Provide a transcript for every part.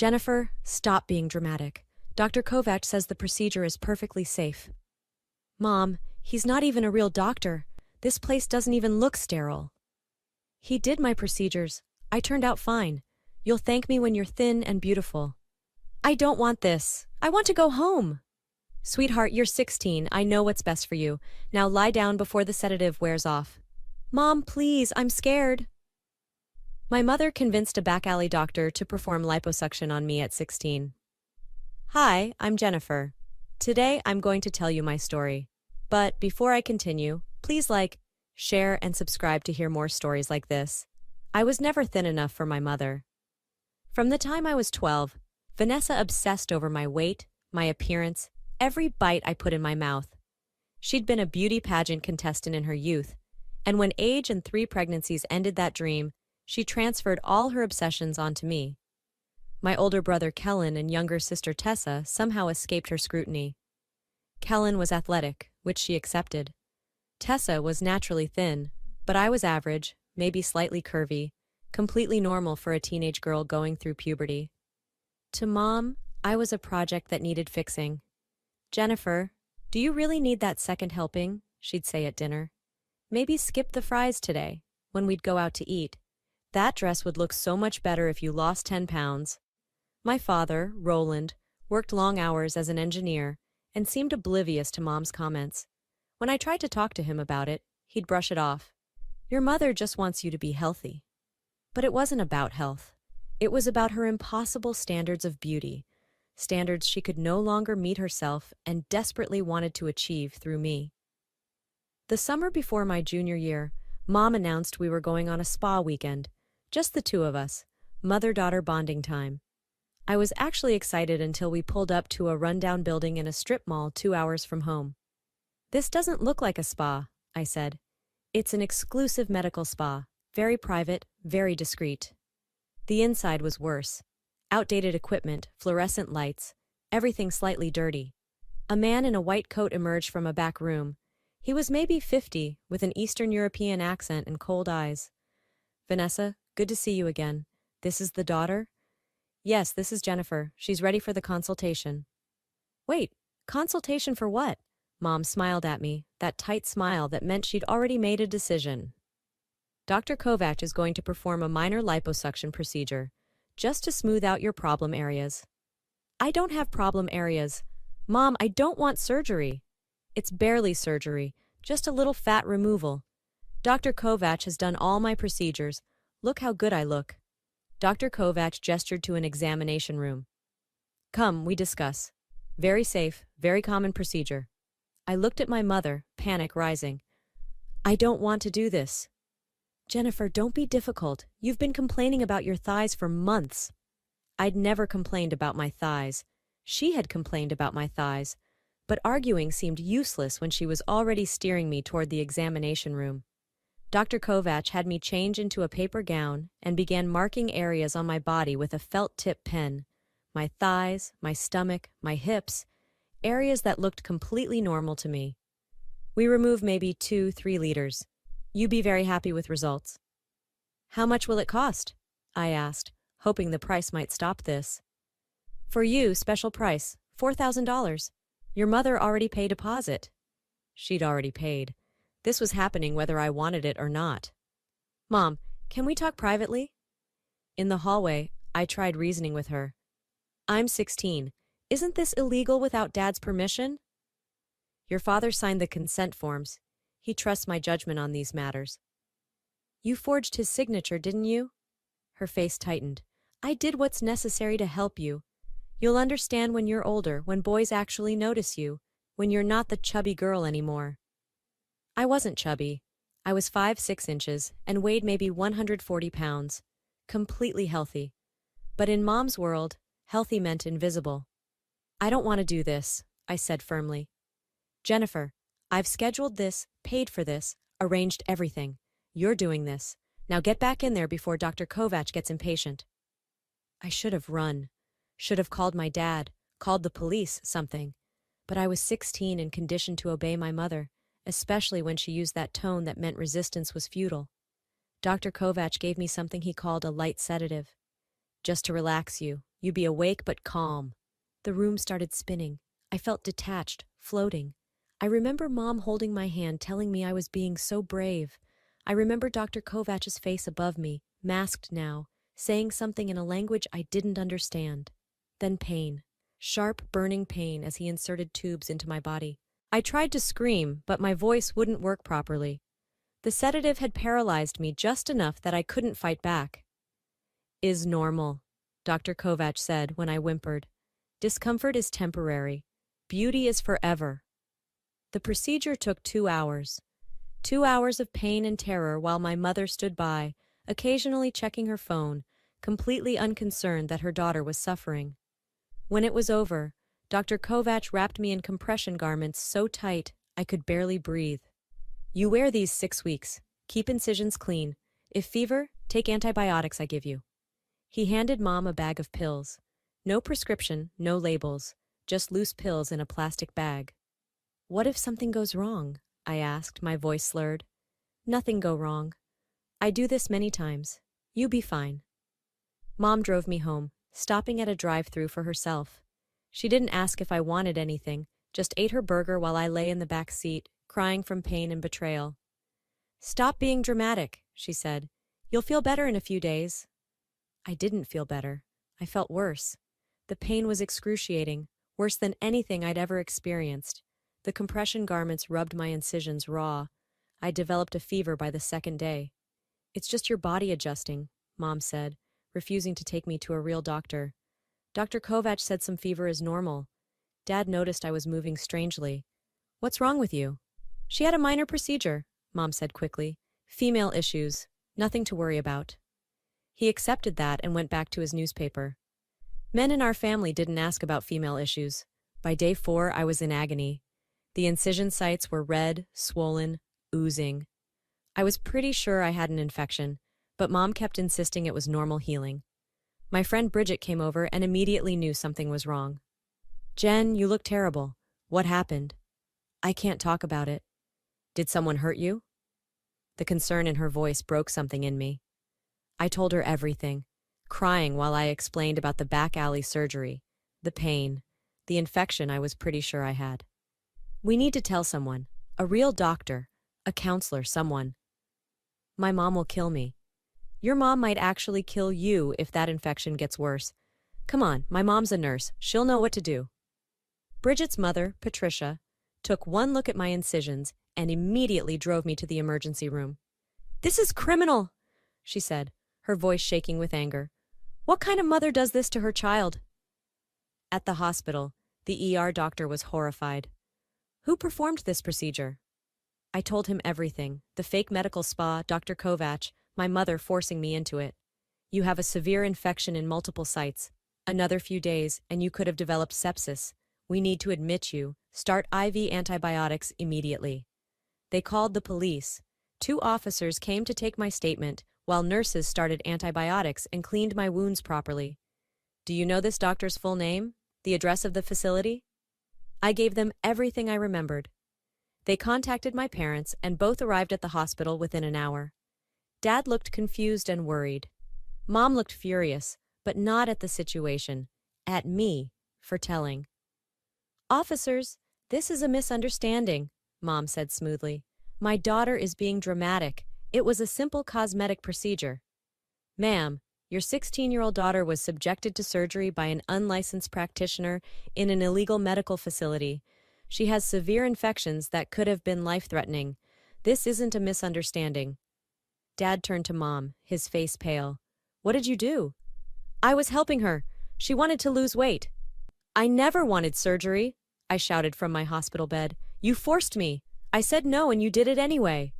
Jennifer, stop being dramatic. Dr. Kovac says the procedure is perfectly safe. Mom, he's not even a real doctor. This place doesn't even look sterile. He did my procedures. I turned out fine. You'll thank me when you're thin and beautiful. I don't want this. I want to go home. Sweetheart, you're 16. I know what's best for you. Now lie down before the sedative wears off. Mom, please, I'm scared. My mother convinced a back alley doctor to perform liposuction on me at 16. Hi, I'm Jennifer. Today I'm going to tell you my story. But before I continue, please like, share, and subscribe to hear more stories like this. I was never thin enough for my mother. From the time I was 12, Vanessa obsessed over my weight, my appearance, every bite I put in my mouth. She'd been a beauty pageant contestant in her youth, and when age and 3 pregnancies ended that dream, she transferred all her obsessions onto me. My older brother Kellen and younger sister Tessa somehow escaped her scrutiny. Kellen was athletic, which she accepted. Tessa was naturally thin, but I was average, maybe slightly curvy, completely normal for a teenage girl going through puberty. To Mom, I was a project that needed fixing. Jennifer, do you really need that second helping? She'd say at dinner. Maybe skip the fries today, when we'd go out to eat. That dress would look so much better if you lost 10 pounds. My father, Roland, worked long hours as an engineer and seemed oblivious to Mom's comments. When I tried to talk to him about it, he'd brush it off. Your mother just wants you to be healthy. But it wasn't about health. It was about her impossible standards of beauty, standards she could no longer meet herself and desperately wanted to achieve through me. The summer before my junior year, Mom announced we were going on a spa weekend, just the 2 of us, mother-daughter bonding time. I was actually excited until we pulled up to a rundown building in a strip mall 2 hours from home. This doesn't look like a spa, I said. It's an exclusive medical spa, very private, very discreet. The inside was worse. Outdated equipment, fluorescent lights, everything slightly dirty. A man in a white coat emerged from a back room. He was maybe 50, with an Eastern European accent and cold eyes. Vanessa, good to see you again. This is the daughter? Yes, this is Jennifer. She's ready for the consultation. Wait, consultation for what? Mom smiled at me, that tight smile that meant she'd already made a decision. Dr. Kovac is going to perform a minor liposuction procedure, just to smooth out your problem areas. I don't have problem areas. Mom, I don't want surgery. It's barely surgery, just a little fat removal. Dr. Kovac has done all my procedures. Look how good I look. Dr. Kovac gestured to an examination room. Come, we discuss. Very safe, very common procedure. I looked at my mother, panic rising. I don't want to do this. Jennifer, don't be difficult. You've been complaining about your thighs for months. I'd never complained about my thighs. She had complained about my thighs, but arguing seemed useless when she was already steering me toward the examination room. Dr. Kovac had me change into a paper gown and began marking areas on my body with a felt-tip pen. My thighs, my stomach, my hips, areas that looked completely normal to me. We removed maybe 2-3 liters. You be very happy with results. How much will it cost? I asked, hoping the price might stop this. For you, special price, $4,000. Your mother already paid deposit. She'd already paid. This was happening whether I wanted it or not. Mom, can we talk privately? In the hallway, I tried reasoning with her. I'm 16. Isn't this illegal without Dad's permission? Your father signed the consent forms. He trusts my judgment on these matters. You forged his signature, didn't you? Her face tightened. I did what's necessary to help you. You'll understand when you're older, when boys actually notice you, when you're not the chubby girl anymore. I wasn't chubby. I was 5'6" inches and weighed maybe 140 pounds. Completely healthy. But in Mom's world, healthy meant invisible. I don't want to do this, I said firmly. Jennifer, I've scheduled this, paid for this, arranged everything. You're doing this. Now get back in there before Dr. Kovac gets impatient. I should have run. Should have called my dad, called the police, something. But I was 16 and conditioned to obey my mother, especially when she used that tone that meant resistance was futile. Dr. Kovac gave me something he called a light sedative. Just to relax you. You be awake but calm. The room started spinning. I felt detached, floating. I remember Mom holding my hand, telling me I was being so brave. I remember Dr. Kovach's face above me, masked now, saying something in a language I didn't understand. Then pain. Sharp, burning pain as he inserted tubes into my body. I tried to scream, but my voice wouldn't work properly. The sedative had paralyzed me just enough that I couldn't fight back. Is normal, Dr. Kovach said when I whimpered. Discomfort is temporary. Beauty is forever. The procedure took 2 hours. 2 hours of pain and terror while my mother stood by, occasionally checking her phone, completely unconcerned that her daughter was suffering. When it was over, Dr. Kovach wrapped me in compression garments so tight I could barely breathe. You wear these 6 weeks. Keep incisions clean. If fever, take antibiotics I give you. He handed Mom a bag of pills. No prescription, no labels, just loose pills in a plastic bag. What if something goes wrong? I asked, my voice slurred. Nothing go wrong. I do this many times. You be fine. Mom drove me home, stopping at a drive-thru for herself. She didn't ask if I wanted anything, just ate her burger while I lay in the back seat, crying from pain and betrayal. Stop being dramatic, she said. You'll feel better in a few days. I didn't feel better. I felt worse. The pain was excruciating, worse than anything I'd ever experienced. The compression garments rubbed my incisions raw. I developed a fever by the second day. It's just your body adjusting, Mom said, refusing to take me to a real doctor. Dr. Kovach said some fever is normal. Dad noticed I was moving strangely. What's wrong with you? She had a minor procedure, Mom said quickly. Female issues. Nothing to worry about. He accepted that and went back to his newspaper. Men in our family didn't ask about female issues. By day 4, I was in agony. The incision sites were red, swollen, oozing. I was pretty sure I had an infection, but Mom kept insisting it was normal healing. My friend Bridget came over and immediately knew something was wrong. Jen, you look terrible. What happened? I can't talk about it. Did someone hurt you? The concern in her voice broke something in me. I told her everything, crying while I explained about the back alley surgery, the pain, the infection I was pretty sure I had. We need to tell someone, a real doctor, a counselor, someone. My mom will kill me. Your mom might actually kill you if that infection gets worse. Come on, my mom's a nurse. She'll know what to do. Bridget's mother, Patricia, took one look at my incisions and immediately drove me to the emergency room. This is criminal, she said, her voice shaking with anger. What kind of mother does this to her child? At the hospital, the ER doctor was horrified. Who performed this procedure? I told him everything, the fake medical spa, Dr. Kovach, my mother forcing me into it. You have a severe infection in multiple sites. Another few days, and you could have developed sepsis. We need to admit you. Start IV antibiotics immediately. They called the police. 2 officers came to take my statement, while nurses started antibiotics and cleaned my wounds properly. Do you know this doctor's full name? The address of the facility? I gave them everything I remembered. They contacted my parents, and both arrived at the hospital within an hour. Dad looked confused and worried. Mom looked furious, but not at the situation, at me, for telling. Officers, this is a misunderstanding, Mom said smoothly. My daughter is being dramatic. It was a simple cosmetic procedure. Ma'am, your 16-year-old daughter was subjected to surgery by an unlicensed practitioner in an illegal medical facility. She has severe infections that could have been life-threatening. This isn't a misunderstanding. Dad turned to Mom, his face pale. What did you do? I was helping her. She wanted to lose weight. I never wanted surgery, I shouted from my hospital bed. You forced me. I said no and you did it anyway.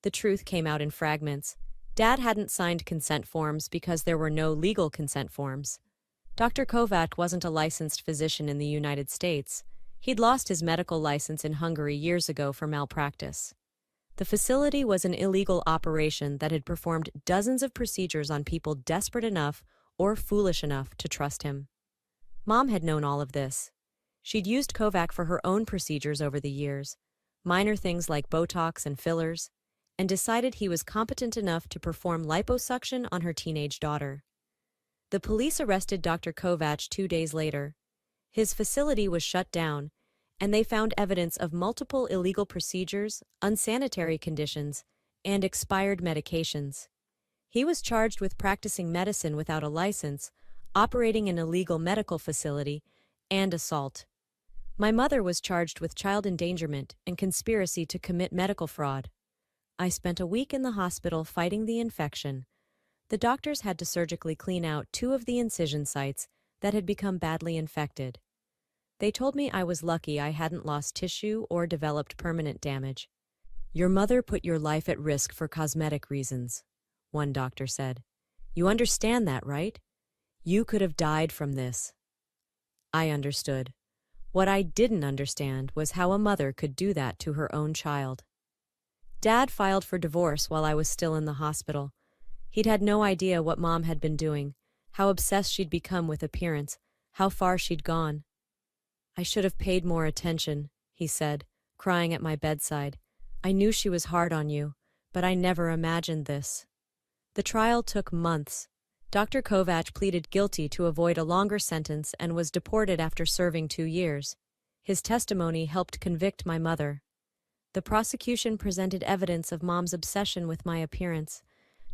The truth came out in fragments. Dad hadn't signed consent forms because there were no legal consent forms. Dr. Kovach wasn't a licensed physician in the United States. He'd lost his medical license in Hungary years ago for malpractice. The facility was an illegal operation that had performed dozens of procedures on people desperate enough or foolish enough to trust him. Mom had known all of this. She'd used Kovach for her own procedures over the years, minor things like Botox and fillers, and decided he was competent enough to perform liposuction on her teenage daughter. The police arrested Dr. Kovac 2 days later. His facility was shut down, and they found evidence of multiple illegal procedures, unsanitary conditions, and expired medications. He was charged with practicing medicine without a license, operating an illegal medical facility, and assault. My mother was charged with child endangerment and conspiracy to commit medical fraud. I spent a week in the hospital fighting the infection. The doctors had to surgically clean out 2 of the incision sites that had become badly infected. They told me I was lucky I hadn't lost tissue or developed permanent damage. "Your mother put your life at risk for cosmetic reasons," one doctor said. "You understand that, right? You could have died from this." I understood. What I didn't understand was how a mother could do that to her own child. Dad filed for divorce while I was still in the hospital. He'd had no idea what Mom had been doing, how obsessed she'd become with appearance, how far she'd gone. "I should have paid more attention," he said, crying at my bedside. "I knew she was hard on you, but I never imagined this." The trial took months. Dr. Kovac pleaded guilty to avoid a longer sentence and was deported after serving 2 years. His testimony helped convict my mother. The prosecution presented evidence of Mom's obsession with my appearance,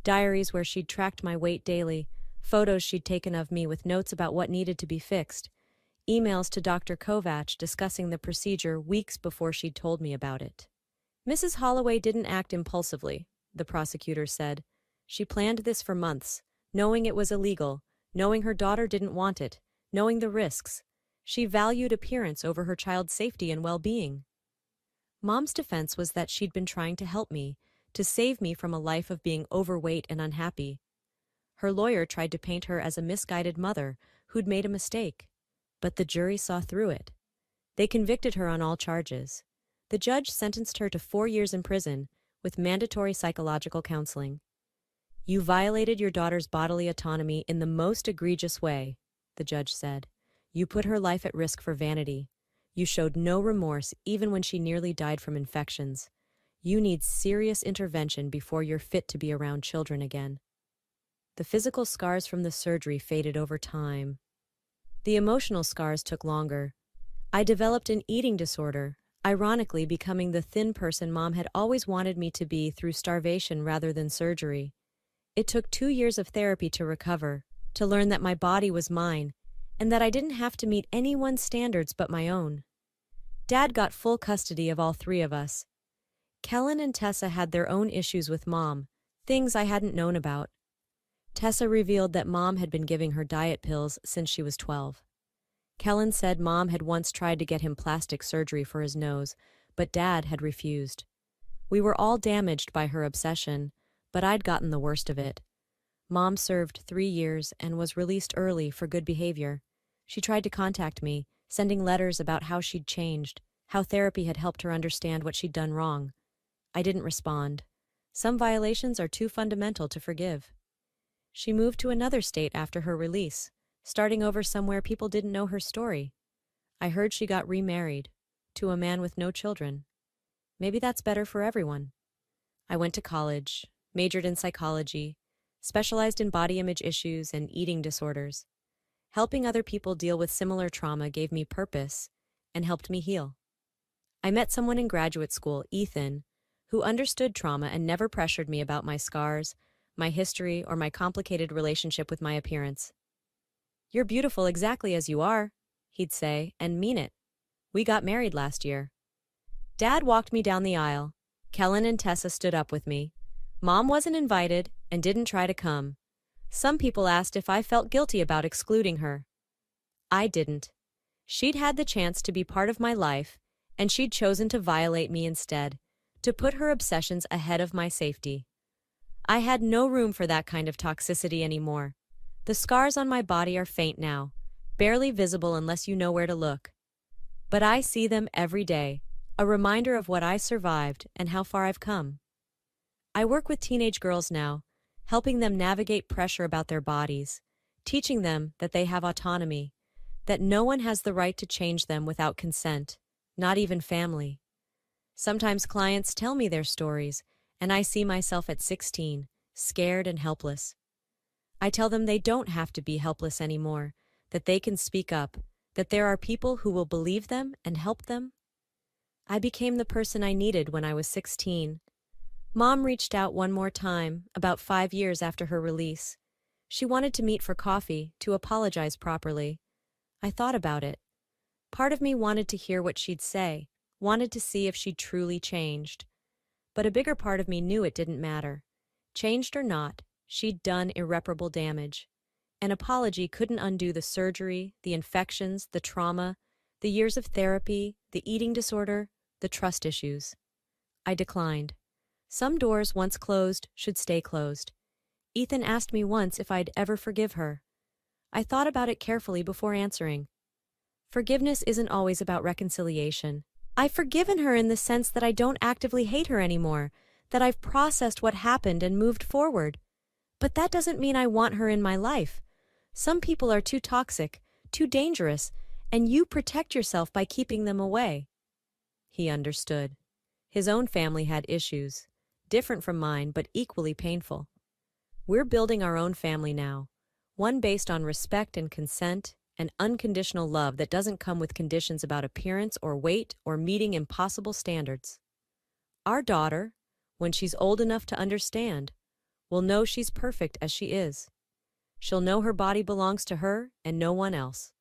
diaries where she'd tracked my weight daily, photos she'd taken of me with notes about what needed to be fixed, emails to Dr. Kovac discussing the procedure weeks before she'd told me about it. "Mrs. Holloway didn't act impulsively," the prosecutor said. "She planned this for months, knowing it was illegal, knowing her daughter didn't want it, knowing the risks. She valued appearance over her child's safety and well-being." Mom's defense was that she'd been trying to help me, to save me from a life of being overweight and unhappy. Her lawyer tried to paint her as a misguided mother who'd made a mistake. But the jury saw through it. They convicted her on all charges. The judge sentenced her to 4 years in prison with mandatory psychological counseling. "You violated your daughter's bodily autonomy in the most egregious way," the judge said. "You put her life at risk for vanity. You showed no remorse even when she nearly died from infections. You need serious intervention before you're fit to be around children again." The physical scars from the surgery faded over time. The emotional scars took longer. I developed an eating disorder, ironically becoming the thin person Mom had always wanted me to be through starvation rather than surgery. It took 2 years of therapy to recover, to learn that my body was mine, and that I didn't have to meet anyone's standards but my own. Dad got full custody of all 3 of us. Kellen and Tessa had their own issues with Mom, things I hadn't known about. Tessa revealed that Mom had been giving her diet pills since she was 12. Kellen said Mom had once tried to get him plastic surgery for his nose, but Dad had refused. We were all damaged by her obsession, but I'd gotten the worst of it. Mom served 3 years and was released early for good behavior. She tried to contact me, sending letters about how she'd changed, how therapy had helped her understand what she'd done wrong. I didn't respond. Some violations are too fundamental to forgive. She moved to another state after her release, starting over somewhere people didn't know her story. I heard she got remarried, to a man with no children. Maybe that's better for everyone. I went to college, majored in psychology, specialized in body image issues and eating disorders. Helping other people deal with similar trauma gave me purpose and helped me heal. I met someone in graduate school, Ethan, who understood trauma and never pressured me about my scars, my history, or my complicated relationship with my appearance. "You're beautiful exactly as you are," he'd say, and mean it. We got married last year. Dad walked me down the aisle. Kellen and Tessa stood up with me. Mom wasn't invited and didn't try to come. Some people asked if I felt guilty about excluding her. I didn't. She'd had the chance to be part of my life, and she'd chosen to violate me instead, to put her obsessions ahead of my safety. I had no room for that kind of toxicity anymore. The scars on my body are faint now, barely visible unless you know where to look. But I see them every day, a reminder of what I survived and how far I've come. I work with teenage girls now, helping them navigate pressure about their bodies, teaching them that they have autonomy, that no one has the right to change them without consent, not even family. Sometimes clients tell me their stories, and I see myself at 16, scared and helpless. I tell them they don't have to be helpless anymore, that they can speak up, that there are people who will believe them and help them. I became the person I needed when I was 16. Mom reached out one more time, about 5 years after her release. She wanted to meet for coffee, to apologize properly. I thought about it. Part of me wanted to hear what she'd say, wanted to see if she'd truly changed. But a bigger part of me knew it didn't matter. Changed or not, she'd done irreparable damage. An apology couldn't undo the surgery, the infections, the trauma, the years of therapy, the eating disorder, the trust issues. I declined. Some doors once closed should stay closed. Ethan asked me once if I'd ever forgive her. I thought about it carefully before answering. Forgiveness isn't always about reconciliation. I've forgiven her in the sense that I don't actively hate her anymore, that I've processed what happened and moved forward. But that doesn't mean I want her in my life. Some people are too toxic, too dangerous, and you protect yourself by keeping them away. He understood. His own family had issues, different from mine but equally painful. We're building our own family now, one based on respect and consent and unconditional love that doesn't come with conditions about appearance or weight or meeting impossible standards. Our daughter, when she's old enough to understand, will know she's perfect as she is. She'll know her body belongs to her and no one else.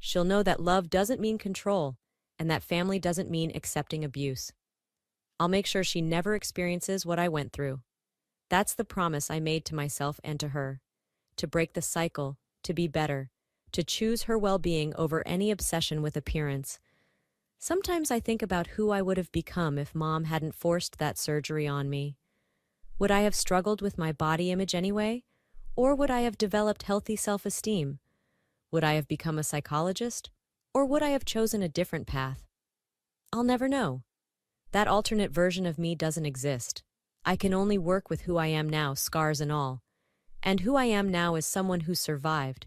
She'll know that love doesn't mean control and that family doesn't mean accepting abuse. I'll make sure she never experiences what I went through. That's the promise I made to myself and to her. To break the cycle, to be better, to choose her well-being over any obsession with appearance. Sometimes I think about who I would have become if Mom hadn't forced that surgery on me. Would I have struggled with my body image anyway? Or would I have developed healthy self-esteem? Would I have become a psychologist? Or would I have chosen a different path? I'll never know. That alternate version of me doesn't exist. I can only work with who I am now, scars and all. And who I am now is someone who survived,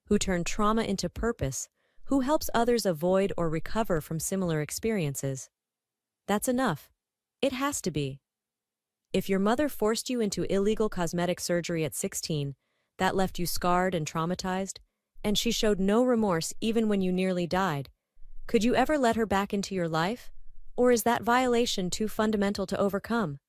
who turned trauma into purpose, who helps others avoid or recover from similar experiences. That's enough. It has to be. If your mother forced you into illegal cosmetic surgery at 16, that left you scarred and traumatized, and she showed no remorse even when you nearly died, could you ever let her back into your life? Or is that violation too fundamental to overcome?